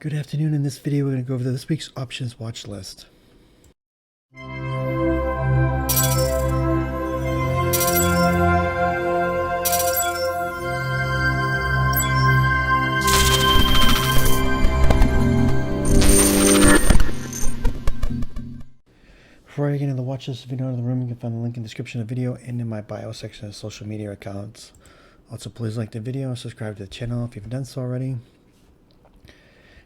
Good afternoon. In this video, we're going to go over this week's options watch list. Before I get into the watch list, if you're not in the room, you can find the link in the description of the video and in my bio section of social media accounts. Also, please like the video and subscribe to the channel if you haven't done so already.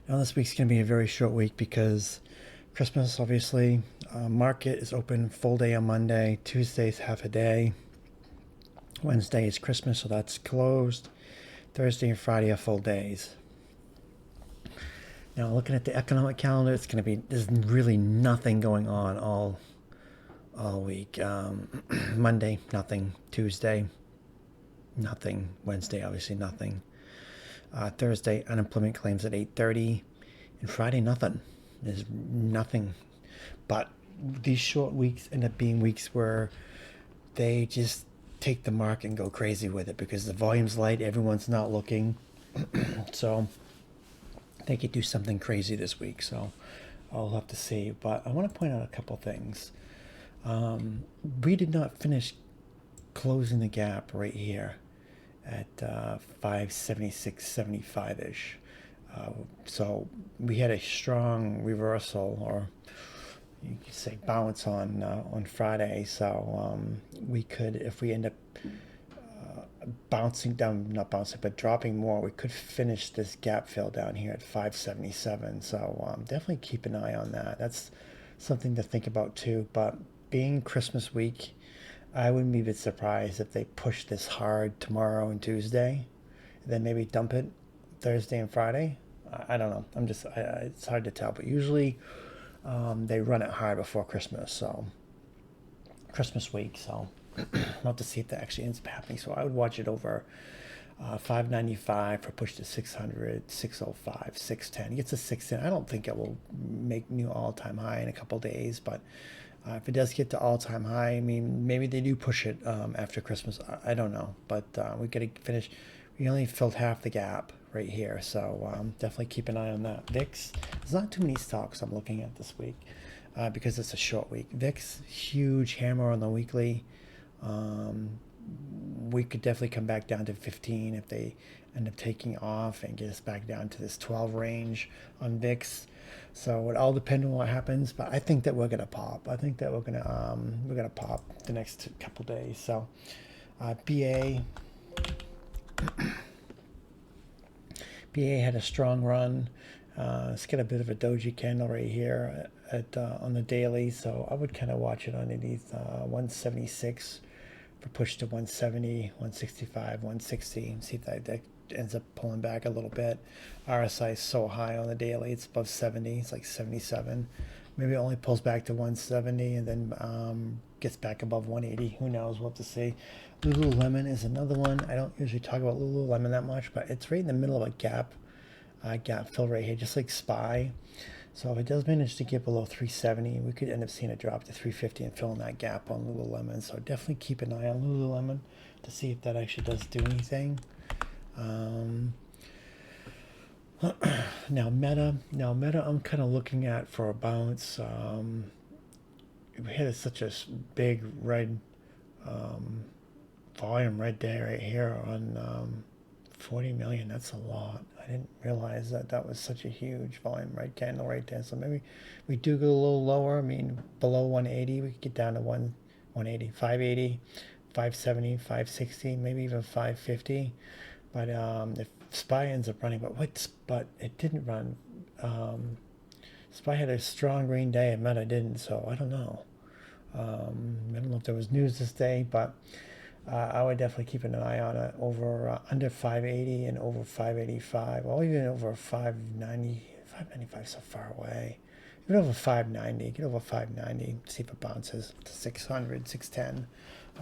Now, this week's going to be a very short week because Christmas, obviously. Market is open full day on Monday. Tuesday's half a day. Wednesday is Christmas, so that's closed. Thursday and Friday are full days. Now, looking at the economic calendar, it's going to be, there's really nothing going on all week. Monday, nothing. Tuesday, nothing. Wednesday, obviously nothing. Thursday, unemployment claims at 8:30, and Friday, nothing. There's nothing. But these short weeks end up being weeks where they just take the market and go crazy with it because the volume's light, everyone's not looking. So they could do something crazy this week. So I'll have to see. But I want to point out a couple things. We did not finish closing the gap right here at 576.75-ish. So we had a strong reversal, or you could say bounce on Friday. So we could, if we end up bouncing down, not bouncing, but dropping more, we could finish this gap fill down here at 577. So definitely keep an eye on that. That's something to think about too. But being Christmas week, I wouldn't be a bit surprised if they push this hard tomorrow and Tuesday, and then maybe dump it Thursday and Friday. I don't know. It's hard to tell, but usually they run it hard before Christmas, so Christmas week. So I'll have to see if that actually ends up happening. So I would watch it over 595 for push to 600, 605, 610. It gets to 610. I don't think it will make new all-time high in a couple days, but if it does get to all-time high, I mean, maybe they do push it after Christmas. I don't know, but we got to finish. We only filled half the gap right here, so definitely keep an eye on that. VIX, there's not too many stocks I'm looking at this week because it's a short week. VIX, huge hammer on the weekly. We could definitely come back down to 15 if they end up taking off and get us back down to this 12 range on VIX. So it all depends on what happens, but I think that we're gonna pop. I think that we're gonna pop the next couple days. So BA had a strong run. It's got a bit of a doji candle right here at on the daily, so I would kind of watch it underneath 176 for push to 170, 165, 160, and see if that ends up pulling back a little bit. RSI is so high on the daily, it's above 70, it's like 77. Maybe it only pulls back to 170 and then gets back above 180. Who knows? We'll have to see. Lululemon is another one. I don't usually talk about Lululemon that much, but it's right in the middle of a gap fill right here, just like SPY. So if it does manage to get below 370, we could end up seeing a drop to 350 and fill in that gap on Lululemon. So definitely keep an eye on Lululemon to see if that actually does do anything. Now Meta, I'm kind of looking at for a bounce. We had such a big red volume right there, right here on 40 million. That's a lot. I didn't realize that was such a huge volume red candle right there. So maybe we do go a little lower. I mean, below 180, we could get down to 180, 580, 570, 560, maybe even 550. But if SPY ends up running, but it didn't run. SPY had a strong green day and Meta didn't, so I don't know. I don't know if there was news this day, but I would definitely keep an eye on it over under 580 and over 585, or even over 590. 595 is so far away. Even over 590, get over 590, see if it bounces to 600, 610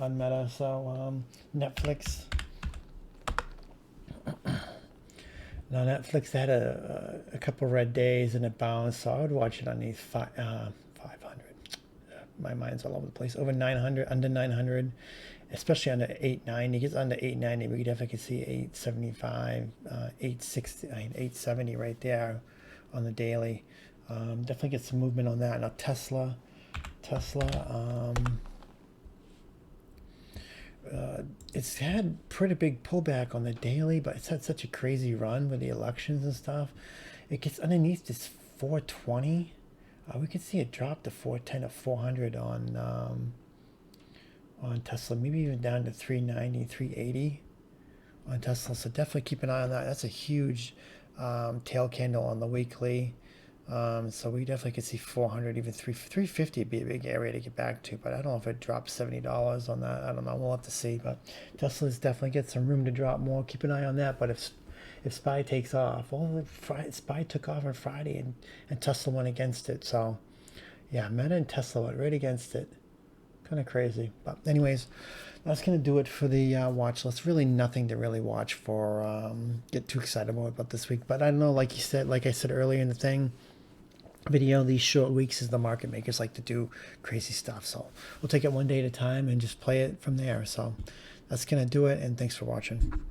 on Meta. So Netflix. Now Netflix had a couple red days and it bounced, so I would watch it on these 500. My mind's all over the place. Over 900, under 900, especially under 890. It gets under 890, we definitely can see 875, 860, 870 right there on the daily. Definitely get some movement on that. Now Tesla, it's had pretty big pullback on the daily, but it's had such a crazy run with the elections and stuff. It gets underneath this 420. We could see it drop to 410 or 400 on Tesla, maybe even down to 390, 380 on Tesla. So definitely keep an eye on that. That's a huge tail candle on the weekly. So we definitely could see 400, even 350 would be a big area to get back to. But I don't know if it drops $70 on that. I don't know. We'll have to see. But Tesla's definitely get some room to drop more. Keep an eye on that. But if SPY takes off, well, SPY took off on Friday and Tesla went against it. So yeah, Meta and Tesla went right against it. Kind of crazy. But anyways, that's going to do it for the watch list. Really nothing to really watch for, get too excited about this week. But I don't know, like I said earlier in the video, these short weeks is the market makers like to do crazy stuff. So we'll take it one day at a time and just play it from there. So that's going to do it. And thanks for watching.